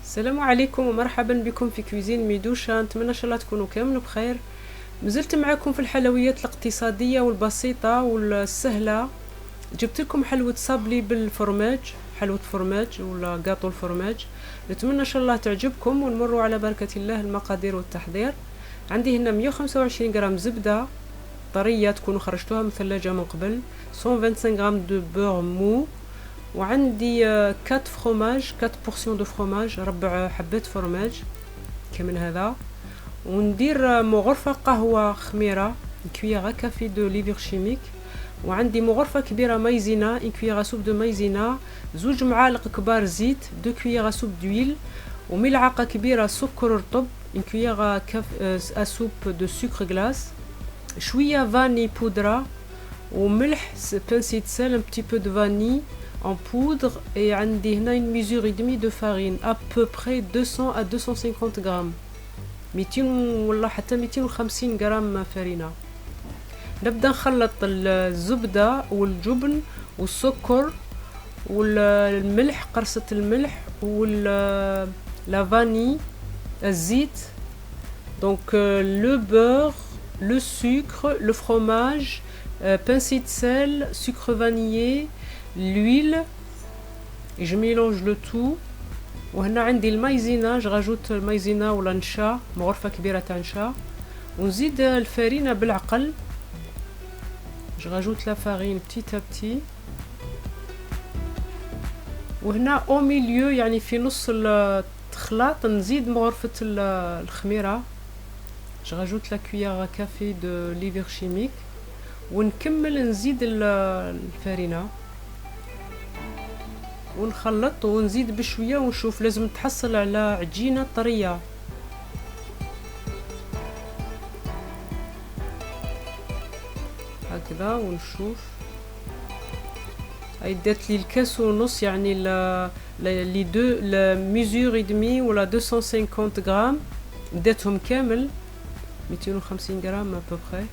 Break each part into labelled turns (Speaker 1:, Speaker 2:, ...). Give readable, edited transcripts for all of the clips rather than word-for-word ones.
Speaker 1: السلام عليكم ومرحبا بكم في كويزين ميدوشا. نتمنى ان شاء الله تكونوا كامل بخير. مازلت معكم في الحلويات الاقتصاديه والبسيطه والسهله. جبت لكم حلوه صابلي بالفرماج، حلوه فرماج ولا قاطو الفرماج. نتمنى ان شاء الله تعجبكم ونمروا على بركه الله المقادير والتحضير. عندي هنا 125 غرام زبده طريه تكونوا خرجتوها من الثلاجه من قبل، 125 غرام دو بور مو، وعندي 4 فروماج، 4 بورسيون دو فروماج، 4 حبات فرماج كمن هذا. وندير مغرفة قهوة خميرة، كويغا كافي دو ليفر شيميك. وعندي مغرفة كبيرة مايزينا، ان كويغا سوب دو مايزينا، 2 معالق كبار زيت، 2 كويغا سوب دويل، وملعقة كبيرة سكر رطب، ان كويغا سوب دو سكر غلاس، شوية فاني بودرة، وملح بانسي سال، un petit peu de vanille en poudre. Et عندي هنا une mesure et demie de farine, à peu près 200 à 250 grammes، 200 ولا حتى 250 غرام فرينة. نبدأ نخلط الزبدة والجبن والسكر والملح، قرصة الملح la vanille، الزيت، donc le beurre، le sucre، le fromage، pincée de sel، sucre vanillé، l'huile، et je mélange le tout. وهنا عندي المايزينا، جراجوت المايزينا ولا نشا، مغرفة كبيرة تاع نشا، ونزيد الفارينة بالعقل، جراجوت لا فارين بتي بتي. وهنا او ميليو يعني في نص الخلاط نزيد مغرفة الخميرة، جراجوت لا كويير كافي دو ليفر شيميك، ونكمل نزيد الفارينة ونخلط ونزيد بشوية ونشوف. لازم تحصل على عجينة طرية. هكذا ونشوف. هاي دات لي الكاس ونص، يعني لي دو ميزور ادمي ولا 250 غرام داتهم كامل، 250 غرام ابوبخي.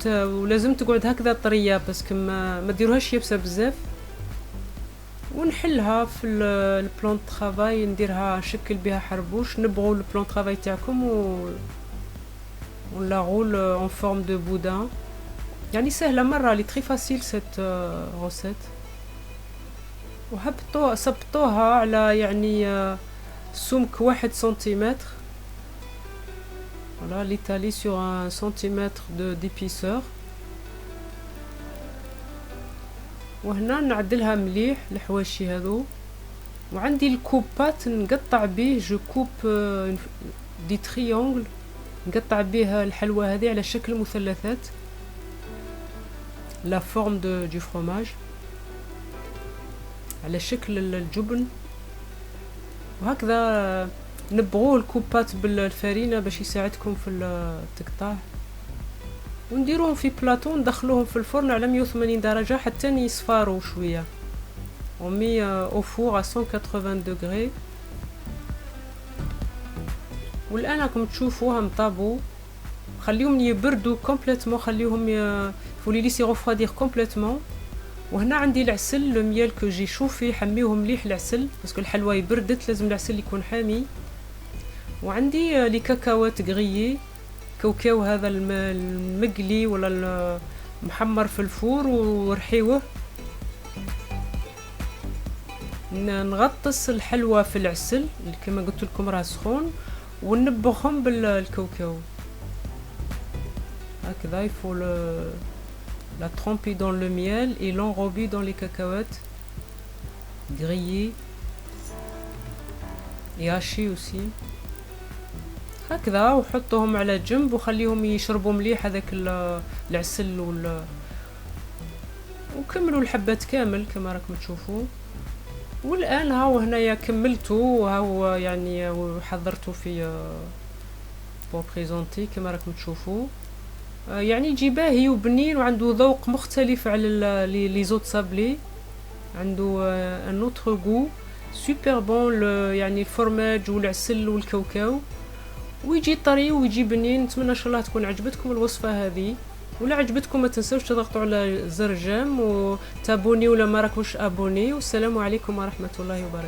Speaker 1: ولازم تقعد هكذا طريه باسكو ما ديروهاش يابسه بزاف. ونحلها في البلان طرافاي، نديرها نشكل بها حربوش. نبغوا البلان طرافاي تاعكم ولا رول en forme de boudin. يعني سهله مره، لي تري فاسيل سيت روسيت. صبطوها على يعني سمك 1 سنتيمتر. Voilà, l'étaler sur 1 centimètre d'épaisseur. وهنا نعدلها مليح الحواشي هذو. وعندي الكوبات نقطع به، جو كوب دي تريونغل، نقطع به الحلوى هذه على شكل مثلثات، لا فورم دو فروماج، على شكل الجبن. وهكذا نبغوا الكوبات بالفارينة باش يساعدكم في التقطاع. ونديروهم في بلاطو، ندخلوهم في الفرن على 180 درجة حتى يصفاروا شوية. ومي او فور à 180 degrés. والآن راكم تشوفوهم طابو. خليهم يبردوا كومبليتمون، خليهم فولي ليسي رفوادير كومبليتمون. وهنا عندي العسل، لو ميال كو جي شوفي، حميهم مليح العسل باسكو الحلوى يبردت، لازم العسل يكون حامي. وعندي لي كاكاوات غريي، كاوكاو هذا المقلي ولا المحمر في الفور، ورحيوه. نغطس الحلوى في العسل كما قلت لكم راه سخون، وننبخهم بالكاوكاو هكذا. يفو la tremper dans le miel et l'enrober dans les cacahuètes grillées et hachées aussi هكذا. وحطوهم على جنب وخليهم يشربوا مليح هذاك العسل وكملوا الحبات كامل كما راكم تشوفوا. والان هاو هنايا كملتو، هاو يعني وحضرته في بو بريزونتي كما راكم تشوفوا. يعني يجي باهي وبنين وعنده ذوق مختلف على لي زوت صابلي، عنده ان اوتر غو سوبر بون، يعني الفرماج والعسل والكاوكاو، ويجي طري ويجي بنين. نتمنى ان شاء الله تكون عجبتكم الوصفه هذه. ولا عجبتكم ما تنسوش تضغطوا على زر جيم وتابوني ولا ما راكوش ابوني. والسلام عليكم ورحمه الله وبركاته.